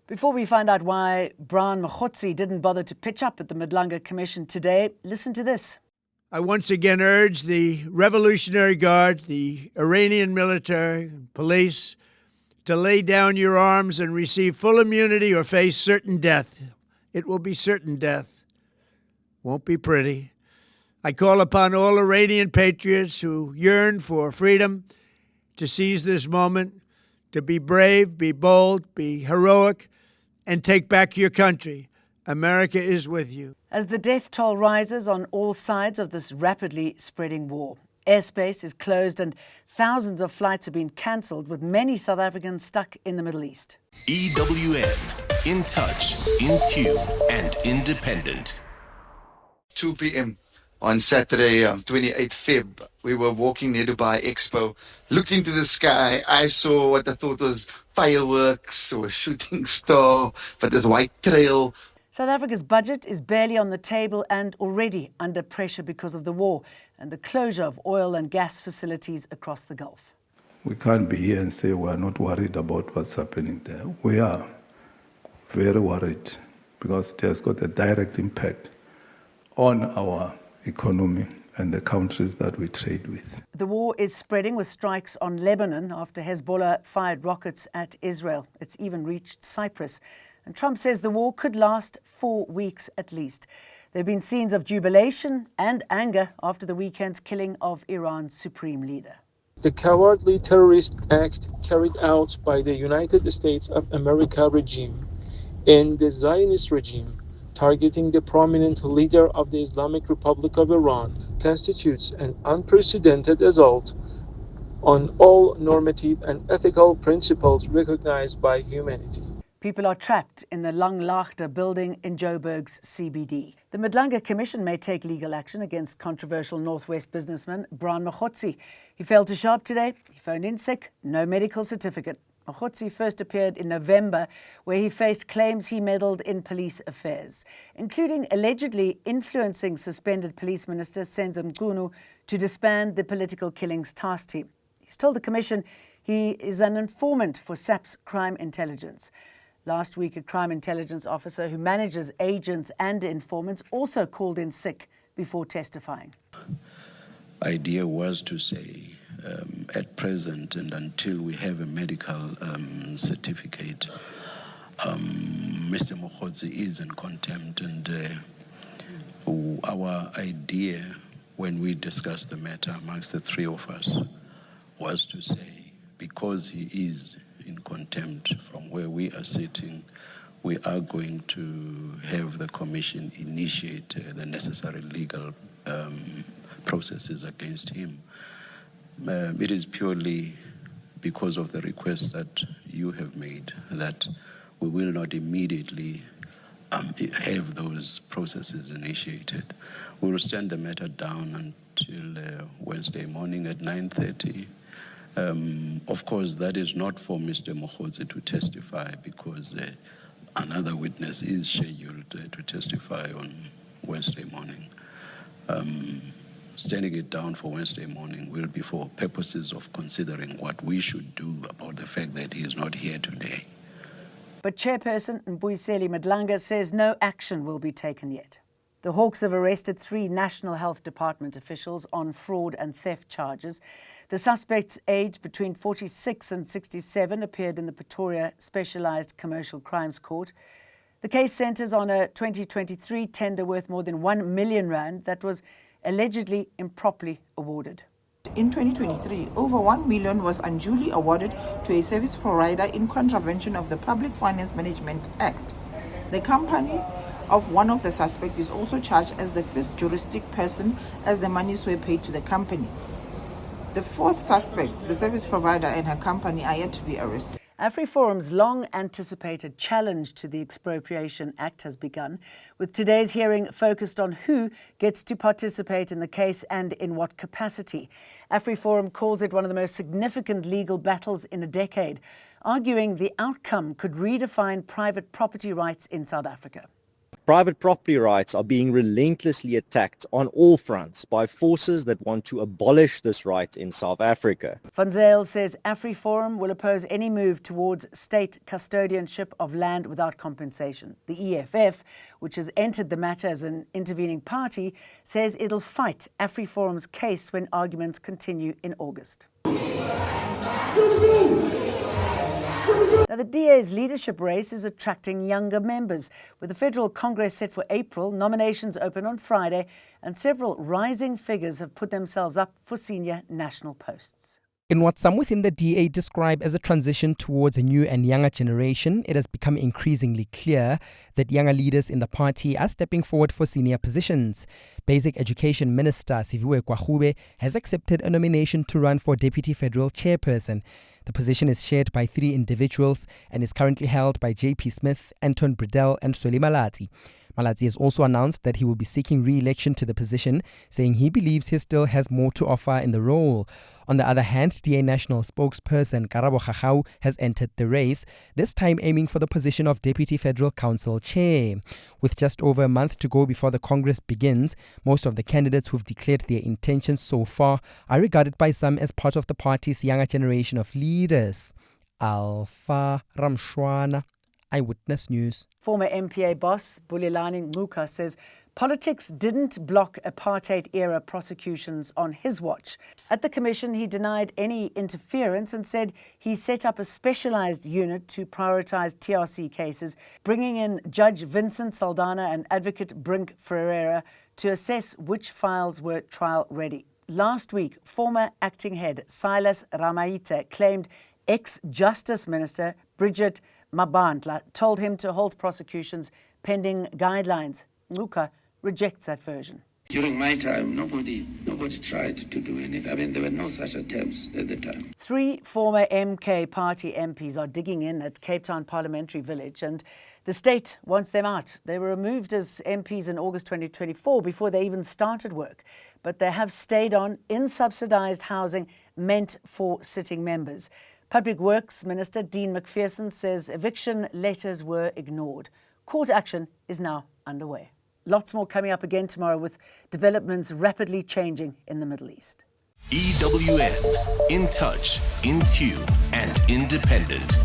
Before we find out why Mogotsi didn't bother to pitch up at the Midlanka Commission today, listen to this. I once again urge the Revolutionary Guard, the Iranian military, police, to lay down your arms and receive full immunity or face certain death. It will be certain death. Won't be pretty. I call upon all Iranian patriots who yearn for freedom to seize this moment, to be brave, be bold, be heroic, and take back your country. America is with you. As the death toll rises on all sides of this rapidly spreading war, airspace is closed and thousands of flights have been cancelled, with many South Africans stuck in the Middle East. EWN, in touch, in tune, and independent. 2 p.m. on Saturday, 28th Feb. We were walking near Dubai Expo, looked into the sky. I saw what I thought was fireworks or a shooting star, but this white trail. South Africa's budget is barely on the table and already under pressure because of the war and the closure of oil and gas facilities across the Gulf. We can't be here and say we're not worried about what's happening there. We are very worried because it has got a direct impact on our economy and the countries that we trade with. The war is spreading, with strikes on Lebanon after Hezbollah fired rockets at Israel. It's even reached Cyprus. And Trump says the war could last 4 weeks at least. There have been scenes of jubilation and anger after the weekend's killing of Iran's supreme leader. The cowardly terrorist act carried out by the United States of America regime and the Zionist regime targeting the prominent leader of the Islamic Republic of Iran constitutes an unprecedented assault on all normative and ethical principles recognized by humanity. People are trapped in the Langlaagte building in Joburg's CBD. The Midlanka Commission may take legal action against controversial Northwest businessman Mogotsi. He failed to show up today. He phoned in sick, no medical certificate. Mogotsi first appeared in November, where he faced claims he meddled in police affairs, including allegedly influencing suspended Police Minister Senzo Mchunu to disband the political killings task team. He's told the Commission he is an informant for SAP's crime intelligence. Last week, a crime intelligence officer who manages agents and informants also called in sick before testifying. Idea was to say, at present and until we have a medical certificate, Mr. Mogotsi is in contempt, and our idea when we discussed the matter amongst the three of us was to say, because he is in contempt from where we are sitting, we are going to have the Commission initiate the necessary legal processes against him. It is purely because of the request that you have made that we will not immediately have those processes initiated. We will stand the matter down until Wednesday morning at 9:30. Of course, that is not for Mr. Mogotsi to testify, because another witness is scheduled to testify on Wednesday morning. Standing it down for Wednesday morning will be for purposes of considering what we should do about the fact that he is not here today. But Chairperson Mbuyiseli Madlanga says no action will be taken yet. The Hawks have arrested 3 National Health Department officials on fraud and theft charges. The suspects, aged between 46 and 67, appeared in the Pretoria Specialised Commercial Crimes Court. The case centres on a 2023 tender worth more than R1 million that was allegedly improperly awarded. In 2023, over 1 million was unduly awarded to a service provider in contravention of the Public Finance Management Act. The company of one of the suspects is also charged as the first juristic person, as the monies were paid to the company. The 4th suspect, the service provider and her company, are yet to be arrested. AfriForum's long-anticipated challenge to the Expropriation Act has begun, with today's hearing focused on who gets to participate in the case and in what capacity. AfriForum calls it one of the most significant legal battles in a decade, arguing the outcome could redefine private property rights in South Africa. Private property rights are being relentlessly attacked on all fronts by forces that want to abolish this right in South Africa. Van Zyl says AfriForum will oppose any move towards state custodianship of land without compensation. The EFF, which has entered the matter as an intervening party, says it'll fight AfriForum's case when arguments continue in August. Now, the DA's leadership race is attracting younger members. With the Federal Congress set for April, nominations open on Friday, and several rising figures have put themselves up for senior national posts. In what some within the DA describe as a transition towards a new and younger generation, it has become increasingly clear that younger leaders in the party are stepping forward for senior positions. Basic Education Minister Siviwe Kwagube has accepted a nomination to run for Deputy Federal Chairperson. The position is shared by 3 individuals and is currently held by J.P. Smith, Anton Bredell and Sweli Malatsi. Malatsi has also announced that he will be seeking re-election to the position, saying he believes he still has more to offer in the role. On the other hand, DA National spokesperson Karabo Khachau has entered the race, this time aiming for the position of Deputy Federal Council Chair. With just over a month to go before the Congress begins, most of the candidates who've declared their intentions so far are regarded by some as part of the party's younger generation of leaders. Alpha Ramshwana, Eyewitness News. Former MPA boss Bulelani Ngcuka says politics didn't block apartheid-era prosecutions on his watch. At the commission, he denied any interference and said he set up a specialized unit to prioritize TRC cases, bringing in Judge Vincent Saldana and Advocate Brink Ferreira to assess which files were trial-ready. Last week, former acting head Silas Ramaite claimed ex-Justice Minister Bridget Mabandla told him to halt prosecutions pending guidelines. Ngcuka rejects that version. During my time, nobody tried to do anything. I mean, there were no such attempts at the time. 3 former MK party MPs are digging in at Cape Town Parliamentary Village, and the state wants them out. They were removed as MPs in August 2024 before they even started work, but they have stayed on in subsidised housing meant for sitting members. Public Works Minister Dean McPherson says eviction letters were ignored. Court action is now underway. Lots more coming up again tomorrow with developments rapidly changing in the Middle East. EWN, in touch, in tune, and independent.